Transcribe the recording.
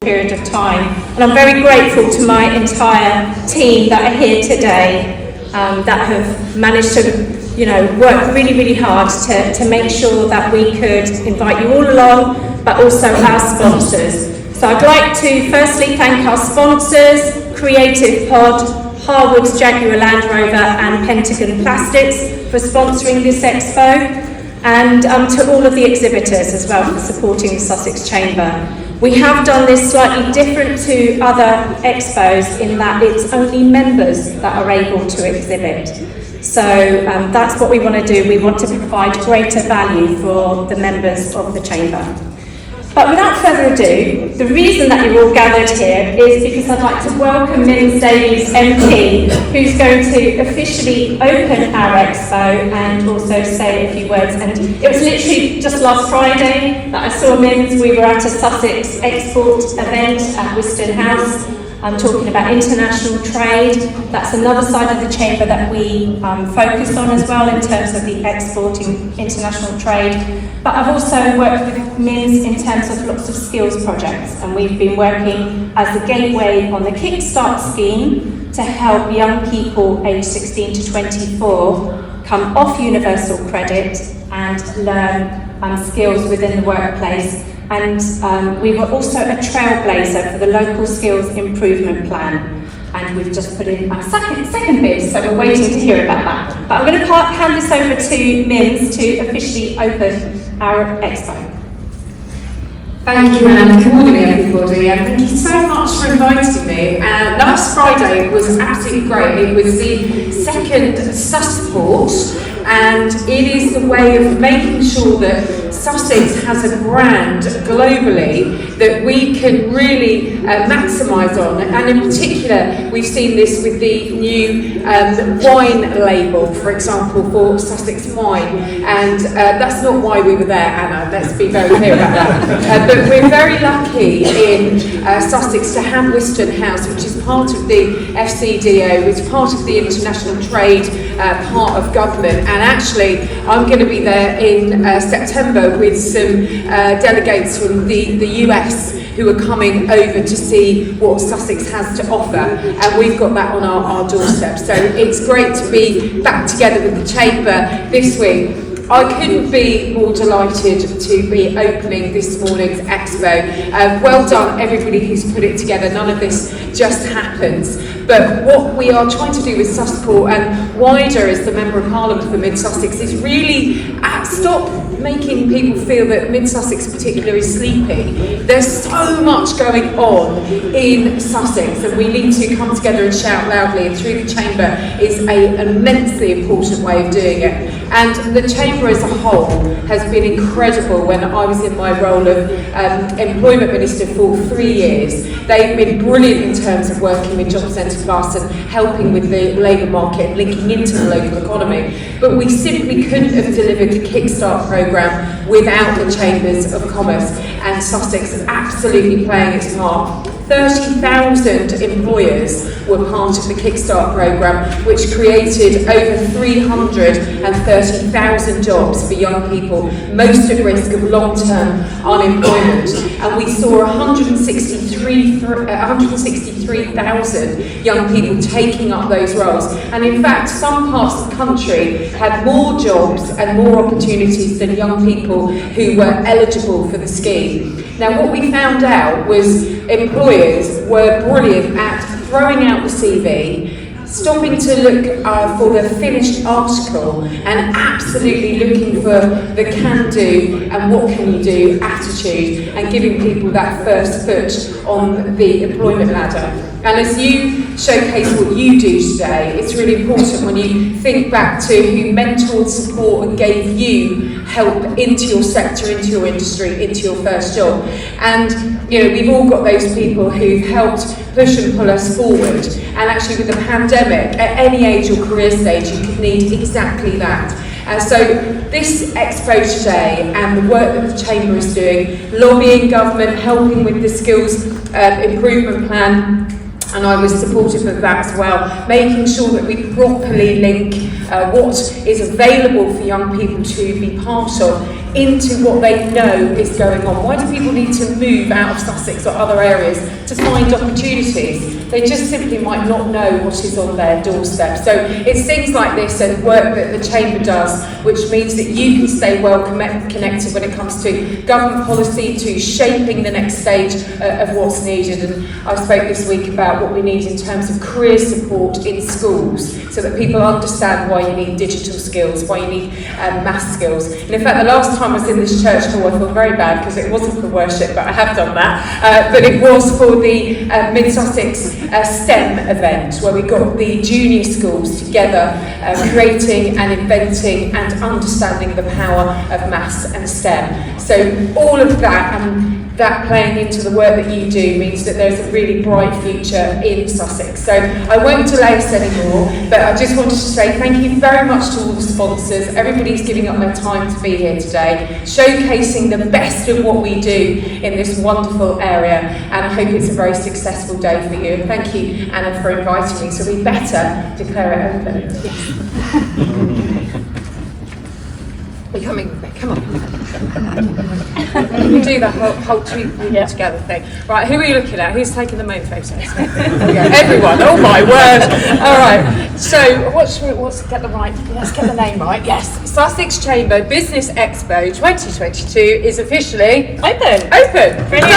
period of time. And I'm very grateful to my entire team that are here today, that have managed to work really, really hard to make sure that we could invite you all along, but also our sponsors. So I'd like to firstly thank our sponsors, Creative Pod, Harwood's Jaguar Land Rover and Pentagon Plastics for sponsoring this expo, and to all of the exhibitors as well for supporting the Sussex Chamber. We have done this slightly different to other expos in that it's only members that are able to exhibit. So that's what we want to do. We want to provide greater value for the members of the Chamber. But without further ado, the reason that you're all gathered here is because I'd like to welcome Mims Davies MP, who's going to officially open our expo and also say a few words. And it was literally just last Friday that I saw Mims. We were at a Sussex export event at Wiston House. Talking about international trade. That's another side of the chamber that we focus on as well in terms of the exporting international trade. But I've also worked with Mims in terms of lots of skills projects, and we've been working as a gateway on the Kickstart scheme to help young people aged 16 to 24 come off universal credit and learn skills within the workplace. And we were also a trailblazer for the local skills improvement plan, and we've just put in our second bid, so we're waiting to hear about that. But I'm going to hand this over to Mims to officially open our expo. Thank you, Anne. Good morning, everybody, and thank you so much for inviting me. Last Friday was absolutely great. It was the second Sussport, and it is the way of making sure that Sussex has a brand globally that we can really maximise on. And in particular, we've seen this with the new wine label, for example, for Sussex wine. And that's not why we were there, Anna, let's be very clear about that. But we're very lucky in Sussex to have Wiston House, which is part of the FCDO, which is part of the international trade part of government. And actually, I'm going to be there in September with some delegates from the US who are coming over to see what Sussex has to offer, and we've got that on our doorstep. So it's great to be back together with the Chamber this week. I couldn't be more delighted to be opening this morning's expo. Well done everybody who's put it together. None of this just happens. But what we are trying to do with Sussport and wider as the Member of Parliament for Mid-Sussex is really stop making people feel that Mid-Sussex in particular is sleepy. There's so much going on in Sussex, and we need to come together and shout loudly, and through the Chamber is an immensely important way of doing it. And the Chamber as a whole has been incredible. When I was in my role of Employment Minister for 3 years, they've been brilliant in terms of working with Job Centre Plus and helping with the labour market and linking into the local economy. But we simply couldn't have delivered the Kickstart programme without the Chambers of Commerce, and Sussex is absolutely playing its part. 30,000 employers were part of the Kickstart programme, which created over 330,000 jobs for young people, most at risk of long-term unemployment. And we saw 163,000 young people taking up those roles. And in fact, some parts of the country had more jobs and more opportunities than young people who were eligible for the scheme. Now, what we found out was employers were brilliant at throwing out the CV, stopping to look for the finished article, and absolutely looking for the can-do and what can you do attitude, and giving people that first foot on the employment ladder. And as you showcase what you do today, it's really important when you think back to who mentored, support and gave you help into your sector, into your industry, into your first job. And we've all got those people who've helped push and pull us forward. And actually with the pandemic, at any age or career stage, you could need exactly that. So this expo today and the work that the Chamber is doing, lobbying government, helping with the skills improvement plan, and I was supportive of that as well, making sure that we properly link what is available for young people to be part of into what they know is going on? Why do people need to move out of Sussex or other areas to find opportunities? They just simply might not know what is on their doorstep. So it's things like this and work that the Chamber does, which means that you can stay well connected when it comes to government policy, to shaping the next stage of what's needed. And I spoke this week about what we need in terms of career support in schools, so that people understand why you need digital skills, why you need maths skills. And in fact, the last time I was in this church hall, I feel very bad because it wasn't for worship, but I have done that. But it was for the Mid-Sussex STEM event, where we got the junior schools together, creating and inventing and understanding the power of maths and STEM. So all of that, and that playing into the work that you do, means that there's a really bright future in Sussex. So I won't delay us anymore, but I just wanted to say thank you very much to all the sponsors. Everybody's giving up their time to be here today, showcasing the best of what we do in this wonderful area, and I hope it's a very successful day for you. And thank you, Anna, for inviting me, so we better declare it open. You're coming with me, come on. You do the whole two people together thing. Right, who are you looking at? Who's taking the main photos? Everyone, oh my word. All right, so let's get the name right. Yes, Sussex Chamber Business Expo 2022 is officially open. Great job.